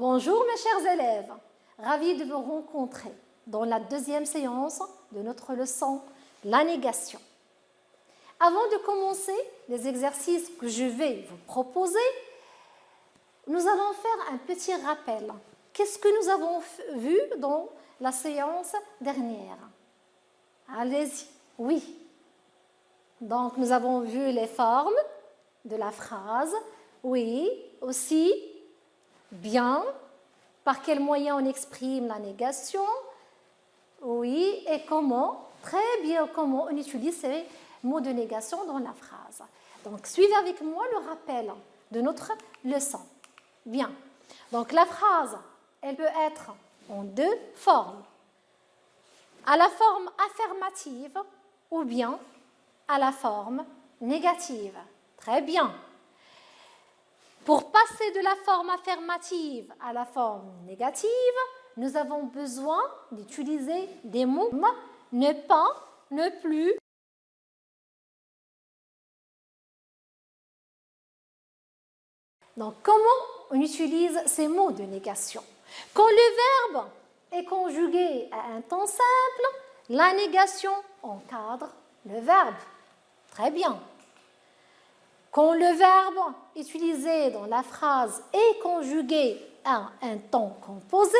Bonjour mes chers élèves, ravi de vous rencontrer dans la deuxième séance de notre leçon, la négation. Avant de commencer les exercices que je vais vous proposer, nous allons faire un petit rappel. Qu'est-ce que nous avons vu dans la séance dernière? Allez-y, oui. Donc nous avons vu les formes de la phrase, oui, aussi, bien, par quel moyen on exprime la négation, oui, et comment, très bien, comment on utilise ces mots de négation dans la phrase. Donc suivez avec moi le rappel de notre leçon. Bien, donc la phrase, elle peut être en deux formes, à la forme affirmative ou bien à la forme négative. Très bien. Pour passer de la forme affirmative à la forme négative, nous avons besoin d'utiliser des mots ne pas, ne plus. Donc, comment on utilise ces mots de négation? Quand le verbe est conjugué à un temps simple, la négation encadre le verbe. Très bien. Quand le verbe utilisé dans la phrase est conjugué à un temps composé,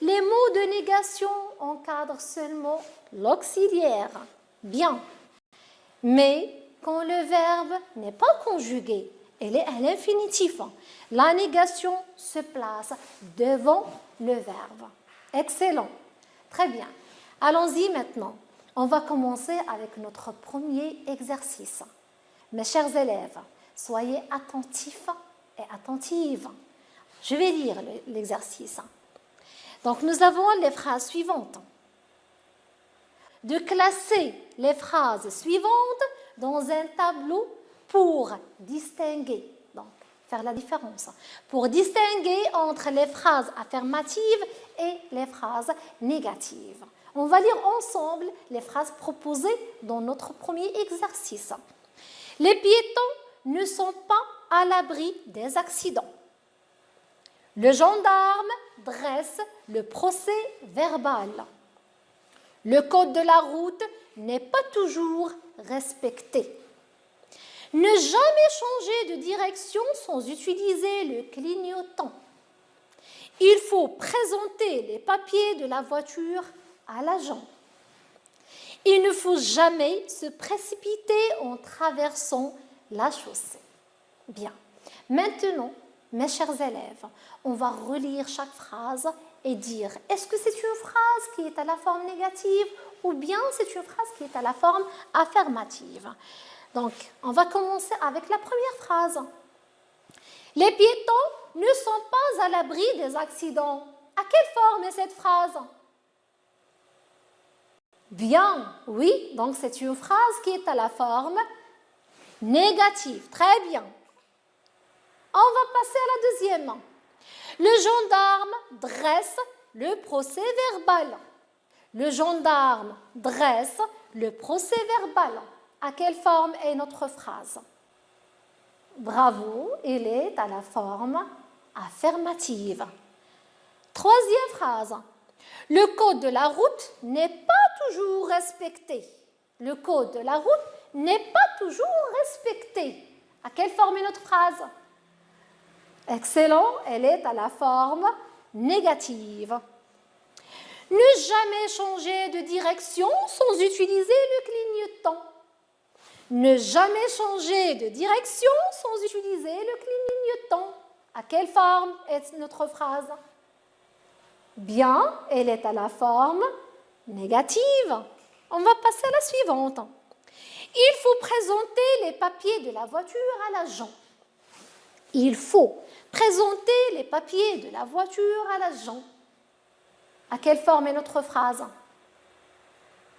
les mots de négation encadrent seulement l'auxiliaire. Bien. Mais quand le verbe n'est pas conjugué, elle est à l'infinitif, la négation se place devant le verbe. Excellent. Très bien. Allons-y maintenant. On va commencer avec notre premier exercice. Mes chers élèves, soyez attentifs et attentives. Je vais lire l'exercice. Donc, nous avons les phrases suivantes. De classer les phrases suivantes dans un tableau pour distinguer, donc faire la différence, pour distinguer entre les phrases affirmatives et les phrases négatives. On va lire ensemble les phrases proposées dans notre premier exercice. Les piétons ne sont pas à l'abri des accidents. Le gendarme dresse le procès verbal. Le code de la route n'est pas toujours respecté. Ne jamais changer de direction sans utiliser le clignotant. Il faut présenter les papiers de la voiture à l'agent. Il ne faut jamais se précipiter en traversant la chaussée. Bien. Maintenant, mes chers élèves, on va relire chaque phrase et dire est-ce que c'est une phrase qui est à la forme négative ou bien c'est une phrase qui est à la forme affirmative. Donc, on va commencer avec la première phrase. Les piétons ne sont pas à l'abri des accidents. À quelle forme est cette phrase? Bien, oui, donc c'est une phrase qui est à la forme négative. Très bien. On va passer à la deuxième. Le gendarme dresse le procès verbal. Le gendarme dresse le procès verbal. À quelle forme est notre phrase? Bravo, elle est à la forme affirmative. Troisième phrase. Le code de la route n'est pas toujours respecté. Le code de la route n'est pas toujours respecté. À quelle forme est notre phrase? Excellent, elle est à la forme négative. Ne jamais changer de direction sans utiliser le clignotant. Ne jamais changer de direction sans utiliser le clignotant. À quelle forme est notre phrase? Bien, elle est à la forme négative. On va passer à la suivante. Il faut présenter les papiers de la voiture à l'agent. Il faut présenter les papiers de la voiture à l'agent. À quelle forme est notre phrase?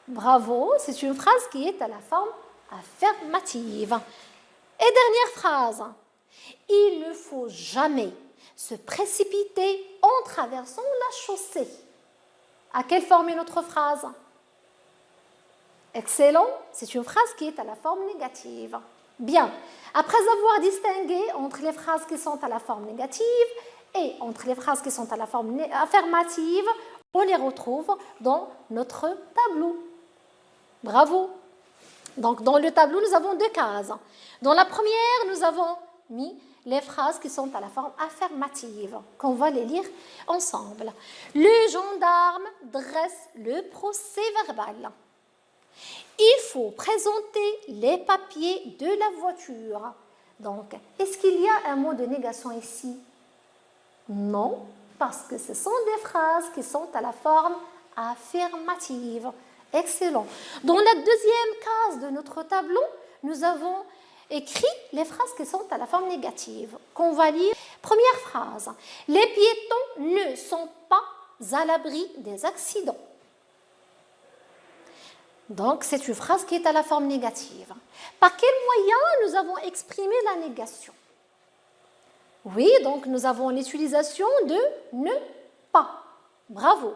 Bravo, c'est une phrase qui est à la forme affirmative. Et dernière phrase. Il ne faut jamais se précipiter en traversant la chaussée. À quelle forme est notre phrase? Excellent, c'est une phrase qui est à la forme négative. Bien, après avoir distingué entre les phrases qui sont à la forme négative et entre les phrases qui sont à la forme affirmative, on les retrouve dans notre tableau. Bravo. Donc, dans le tableau, nous avons deux cases. Dans la première, nous avons mis les phrases qui sont à la forme affirmative, qu'on va les lire ensemble. Le gendarme dresse le procès-verbal. Il faut présenter les papiers de la voiture. Donc, est-ce qu'il y a un mot de négation ici? Non, parce que ce sont des phrases qui sont à la forme affirmative. Excellent. Dans la deuxième case de notre tableau, nous avons écrit les phrases qui sont à la forme négative, qu'on va lire. Première phrase. Les piétons ne sont pas à l'abri des accidents. Donc, c'est une phrase qui est à la forme négative. Par quel moyen nous avons exprimé la négation? Oui, donc nous avons l'utilisation de ne pas. Bravo.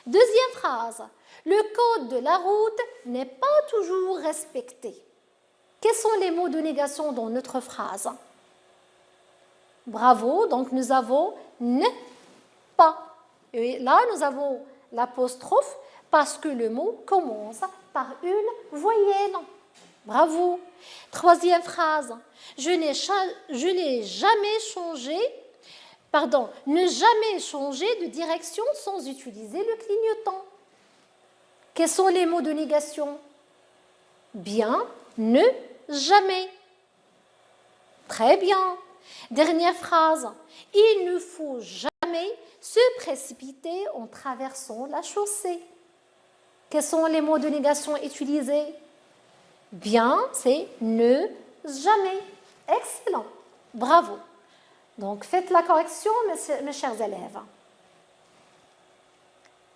Deuxième phrase. Le code de la route n'est pas toujours respecté. Quels sont les mots de négation dans notre phrase? Bravo, donc nous avons ne pas. Et là, nous avons l'apostrophe parce que le mot commence par une voyelle. Bravo. Troisième phrase. Je n'ai jamais changé, ne jamais changer de direction sans utiliser le clignotant. Quels sont les mots de négation? Bien, ne, jamais. Très bien. Dernière phrase. Il ne faut jamais se précipiter en traversant la chaussée. Quels sont les mots de négation utilisés? Bien, c'est ne, jamais. Excellent. Bravo. Donc, faites la correction, mes chers élèves.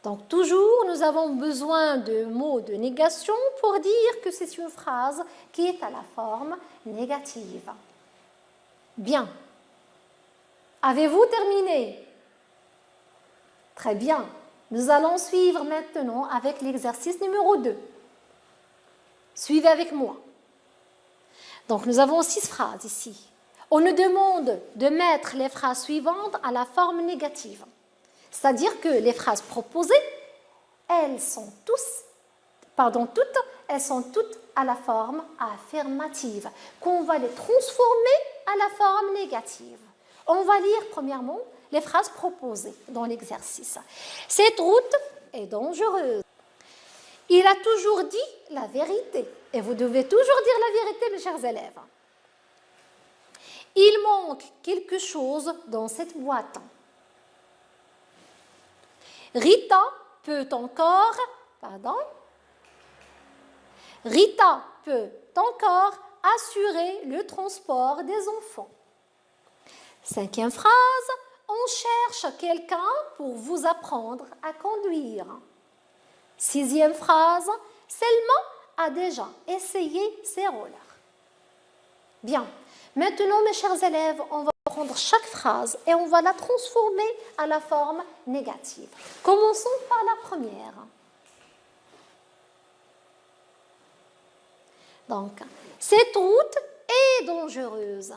Donc, toujours, nous avons besoin de mots de négation pour dire que c'est une phrase qui est à la forme négative. Bien. Avez-vous terminé? Très bien. Nous allons suivre maintenant avec l'exercice numéro 2. Suivez avec moi. Donc, nous avons 6 phrases ici. On nous demande de mettre les phrases suivantes à la forme négative. C'est-à-dire que les phrases proposées, elles sont toutes à la forme affirmative, qu'on va les transformer à la forme négative. On va lire premièrement les phrases proposées dans l'exercice. Cette route est dangereuse. Il a toujours dit la vérité. Et vous devez toujours dire la vérité, mes chers élèves. Il manque quelque chose dans cette boîte. Rita peut encore assurer le transport des enfants. 5e phrase, on cherche quelqu'un pour vous apprendre à conduire. 6e phrase, Selma a déjà essayé ses rollers. Bien, maintenant mes chers élèves, on va prendre chaque phrase et on va la transformer à la forme négative. Commençons par la première. Donc, cette route est dangereuse.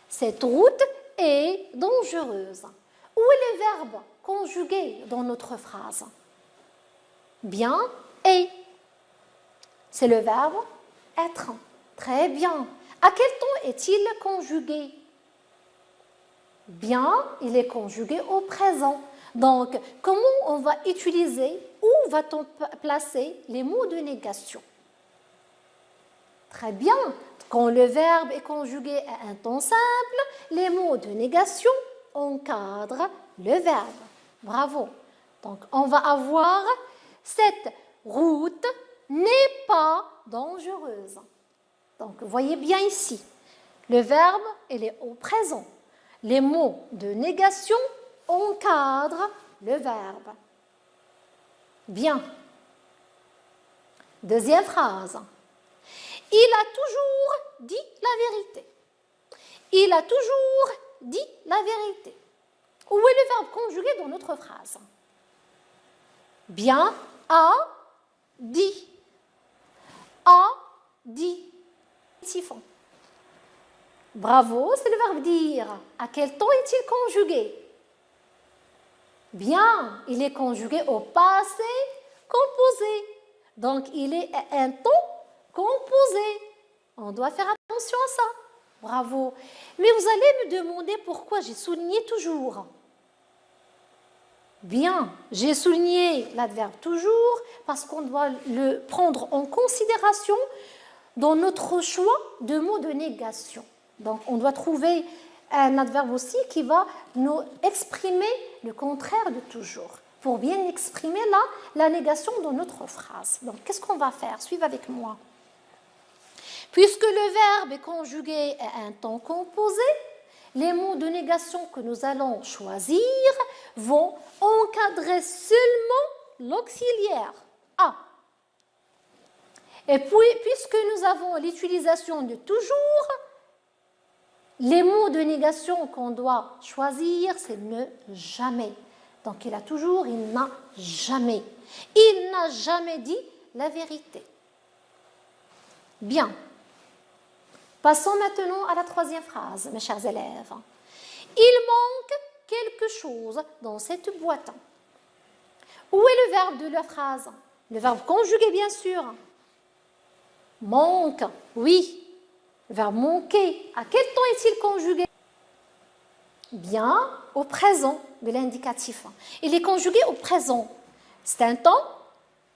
Cette route est dangereuse. Où est le verbe conjugué dans notre phrase? Bien, et. C'est le verbe être. Très bien. À quel temps est-il conjugué? Bien, il est conjugué au présent. Donc, comment on va utiliser, où va-t-on placer les mots de négation? Très bien. Quand le verbe est conjugué à un temps simple, les mots de négation encadrent le verbe. Bravo. Donc, on va avoir cette route n'est pas dangereuse. Donc, voyez bien ici, le verbe, il est au présent. Les mots de négation encadrent le verbe. Bien. Deuxième phrase. Il a toujours dit la vérité. Il a toujours dit la vérité. Où est le verbe conjugué dans notre phrase? Bien, a dit. A dit. Siphon. Bravo, c'est le verbe dire. À quel temps est-il conjugué? Bien, il est conjugué au passé composé. Donc, il est un temps composé. On doit faire attention à ça. Bravo. Mais vous allez me demander pourquoi j'ai souligné toujours. Bien, j'ai souligné l'adverbe toujours parce qu'on doit le prendre en considération dans notre choix de mots de négation. Donc, on doit trouver un adverbe aussi qui va nous exprimer le contraire de toujours, pour bien exprimer là la négation dans notre phrase. Donc, qu'est-ce qu'on va faire? Suivez avec moi. Puisque le verbe est conjugué à un temps composé, les mots de négation que nous allons choisir vont encadrer seulement l'auxiliaire A. Et puis, puisque nous avons l'utilisation de toujours, les mots de négation qu'on doit choisir, c'est ne jamais. Donc, il a toujours, il n'a jamais. Il n'a jamais dit la vérité. Bien. Passons maintenant à la troisième phrase, mes chers élèves. Il manque quelque chose dans cette boîte. Où est le verbe de la phrase? Le verbe conjugué, bien sûr. Manque, oui. Le verbe manquer, à quel temps est-il conjugué? Bien, au présent de l'indicatif. Il est conjugué au présent. C'est un temps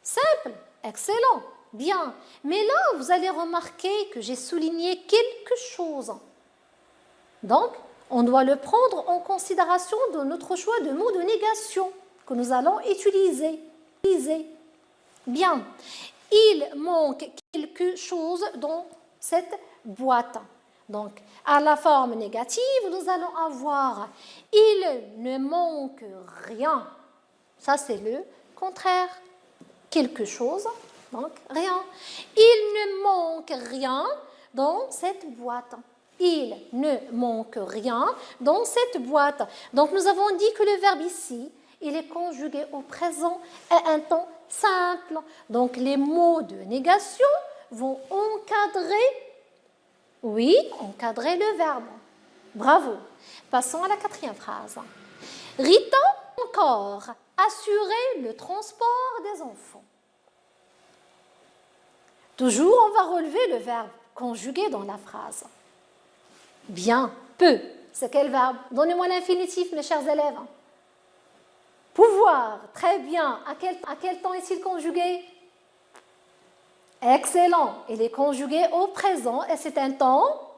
simple, excellent, bien. Mais là, vous allez remarquer que j'ai souligné quelque chose. Donc, on doit le prendre en considération dans notre choix de mots de négation que nous allons utiliser. Bien, il manque quelque chose dans cette boîte. Donc, à la forme négative, nous allons avoir « il ne manque rien ». Ça, c'est le contraire. Quelque chose, donc rien. Il ne manque rien dans cette boîte. Il ne manque rien dans cette boîte. Donc, nous avons dit que le verbe ici, il est conjugué au présent à un temps simple. Donc, les mots de négation vont encadrer, oui, encadrer le verbe. Bravo. Passons à la quatrième phrase. Rita encore assurer le transport des enfants. Toujours, on va relever le verbe conjugué dans la phrase. Bien, peu. C'est quel verbe? Donnez-moi l'infinitif, mes chers élèves. Pouvoir, très bien. À quel temps est-il conjugué? Excellent. Il est conjugué au présent et c'est un temps,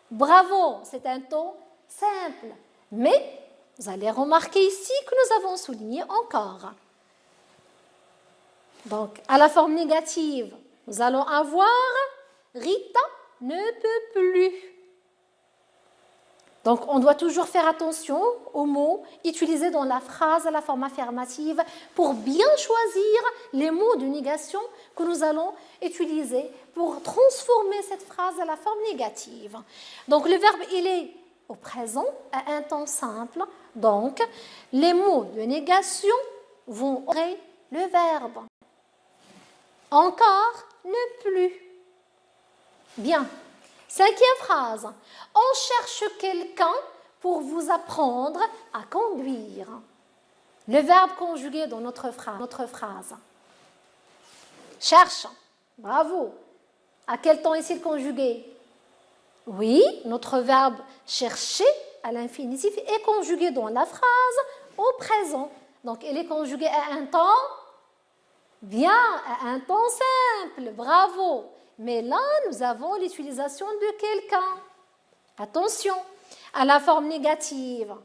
bravo, c'est un temps simple. Mais vous allez remarquer ici que nous avons souligné encore. Donc, à la forme négative, nous allons avoir Rita ne peut plus. Donc, on doit toujours faire attention aux mots utilisés dans la phrase à la forme affirmative pour bien choisir les mots de négation que nous allons utiliser pour transformer cette phrase à la forme négative. Donc, le verbe, il est au présent à un temps simple. Donc, les mots de négation vont aurer le verbe. Encore, ne plus. Bien. Cinquième phrase. On cherche quelqu'un pour vous apprendre à conduire. Le verbe conjugué dans notre phrase. Cherche. Bravo. À quel temps est-il conjugué? Oui, notre verbe chercher à l'infinitif est conjugué dans la phrase au présent. Donc, il est conjugué à un temps bien, à un temps simple. Bravo. Mais là, nous avons l'utilisation de quelqu'un. Attention, à la forme négative.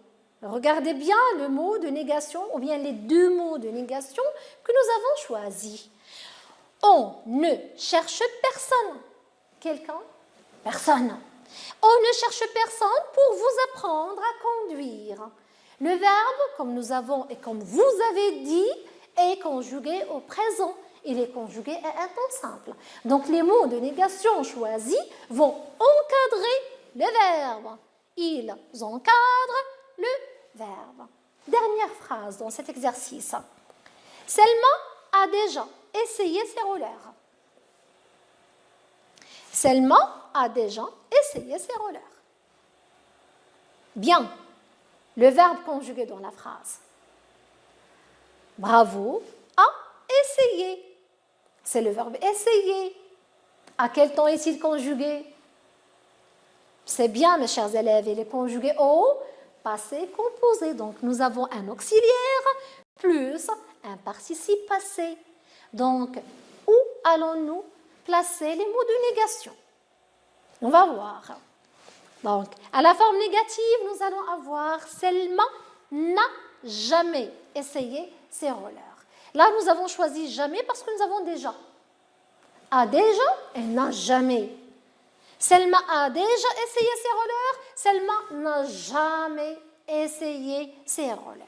Regardez bien le mot de négation ou bien les deux mots de négation que nous avons choisis. On ne cherche personne. Quelqu'un? Personne. On ne cherche personne pour vous apprendre à conduire. Le verbe, comme nous avons et comme vous avez dit, est conjugué au présent. Il est conjugué à un temps simple. Donc, les mots de négation choisis vont encadrer le verbe. Ils encadrent le verbe. Dernière phrase dans cet exercice. Selma a déjà essayé ses rollers. Selma a déjà essayer ses rollers. Bien, le verbe conjugué dans la phrase. Bravo, a essayé. C'est le verbe essayer. À quel temps est-il conjugué? C'est bien, mes chers élèves, il est conjugué au passé composé. Donc, nous avons un auxiliaire plus un participe passé. Donc, où allons-nous placer les mots de négation? On va voir. Donc, à la forme négative, nous allons avoir Selma n'a jamais essayé ses rollers. Là, nous avons choisi jamais parce que nous avons déjà. A déjà et n'a jamais. Selma a déjà essayé ses rollers. Selma n'a jamais essayé ses rollers.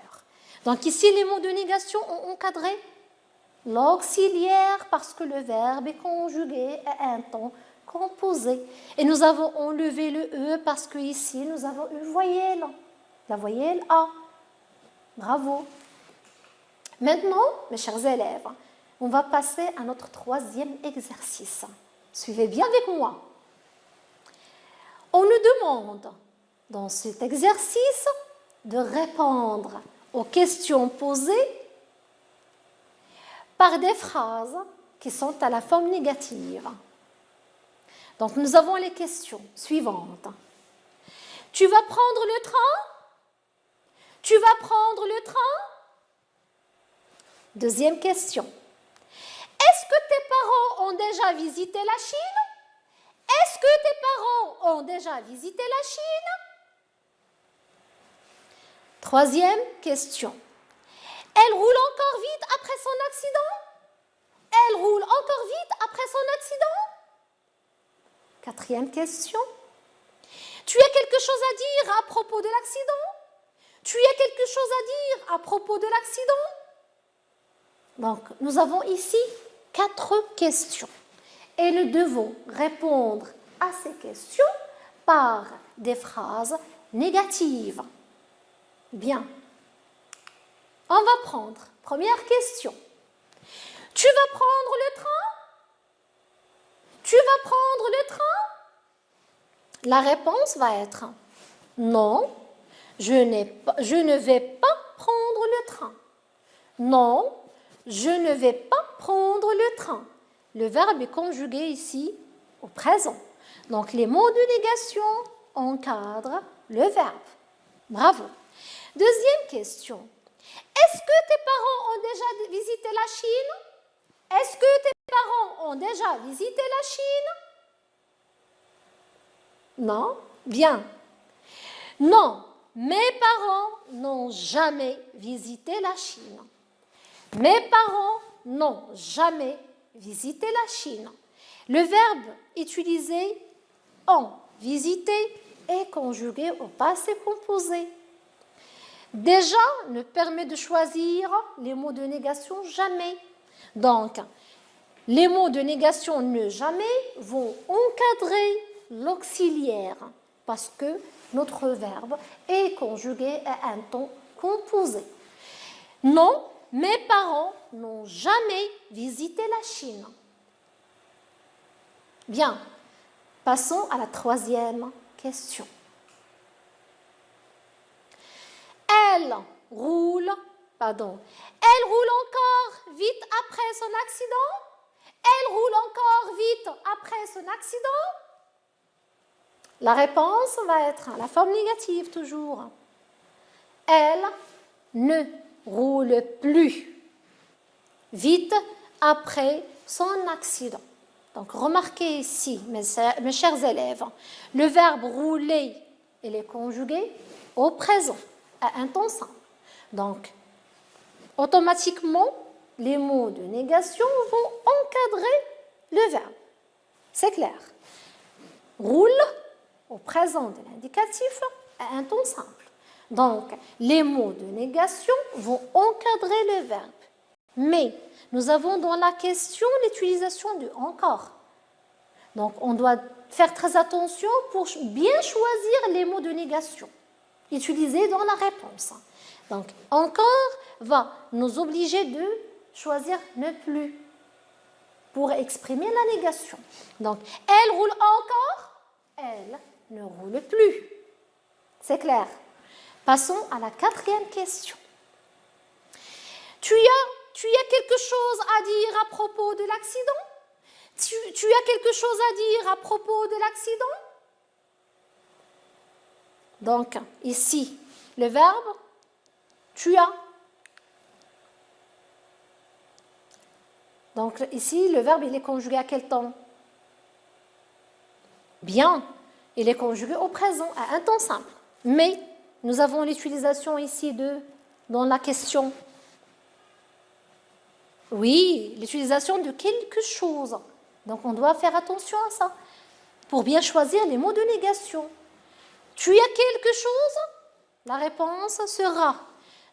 Donc ici, les mots de négation ont encadré l'auxiliaire parce que le verbe est conjugué à un temps composé. Et nous avons enlevé le E parce que ici, nous avons une voyelle. La voyelle A. Bravo. Maintenant, mes chers élèves, on va passer à notre troisième exercice. Suivez bien avec moi. On nous demande, dans cet exercice, de répondre aux questions posées par des phrases qui sont à la forme négative. Donc, nous avons les questions suivantes. Tu vas prendre le train? Tu vas prendre le train? Deuxième question. Est-ce que tes parents ont déjà visité la Chine? Est-ce que tes parents ont déjà visité la Chine? Troisième question. Elle roule encore vite après son accident? Elle roule encore vite après son accident? Quatrième question. Tu as quelque chose à dire à propos de l'accident? Tu as quelque chose à dire à propos de l'accident? Donc, nous avons ici 4 questions. Et nous devons répondre à ces questions par des phrases négatives. Bien. On va prendre. Première question. Tu vas prendre le train? Tu vas prendre le train? La réponse va être non, je ne vais pas prendre le train. Non, je ne vais pas prendre le train. Le verbe est conjugué ici au présent. Donc, les mots de négation encadrent le verbe. Bravo. Deuxième question. Est-ce que tes parents ont déjà visité la Chine? Est-ce que tes parents ont déjà visité la Chine? Non? Bien. Non, mes parents n'ont jamais visité la Chine. Mes parents n'ont jamais visité la Chine. Le verbe utilisé ont visité est conjugué au passé composé. Déjà nous permet de choisir les mots de négation jamais. Donc, les mots de négation ne jamais vont encadrer l'auxiliaire parce que notre verbe est conjugué à un temps composé. Non, mes parents n'ont jamais visité la Chine. Bien, passons à la troisième question. Elle roule encore vite après son accident? Elle roule encore vite après son accident? La réponse va être la forme négative toujours. Elle ne roule plus vite après son accident. Donc, remarquez ici, mes chers élèves, le verbe rouler, il est conjugué au présent, à un temps simple. Donc, automatiquement, les mots de négation vont encadrer le verbe. C'est clair. Roule, au présent de l'indicatif, à un temps simple. Donc, les mots de négation vont encadrer le verbe. Mais, nous avons dans la question l'utilisation de encore. Donc, on doit faire très attention pour bien choisir les mots de négation utilisés dans la réponse. Donc, encore va nous obliger de choisir ne plus pour exprimer la négation. Donc, elle roule encore, elle ne roule plus. C'est clair. Passons à la 4e question. Tu as quelque chose à dire à propos de l'accident? Tu as quelque chose à dire à propos de l'accident? Donc, ici, le verbe tu as. Donc, ici, le verbe, il est conjugué à quel temps? Bien, il est conjugué au présent, à un temps simple. Mais, nous avons l'utilisation ici dans la question. Oui, l'utilisation de quelque chose. Donc, on doit faire attention à ça pour bien choisir les mots de négation. Tu as quelque chose? La réponse sera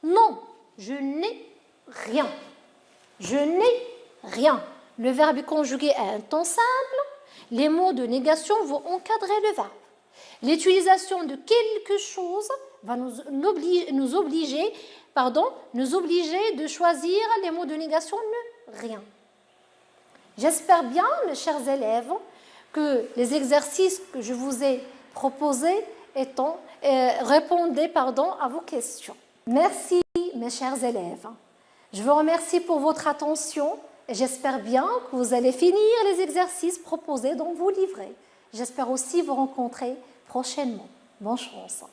non, je n'ai rien. Je n'ai rien. Le verbe est conjugué à un temps simple. Les mots de négation vont encadrer le verbe. L'utilisation de quelque chose va nous obliger de choisir les mots de négation ne rien. J'espère bien, mes chers élèves, que les exercices que je vous ai proposés répondaient à vos questions. Merci, mes chers élèves. Je vous remercie pour votre attention et j'espère bien que vous allez finir les exercices proposés dans vos livrets. J'espère aussi vous rencontrer prochainement. Bonne chance.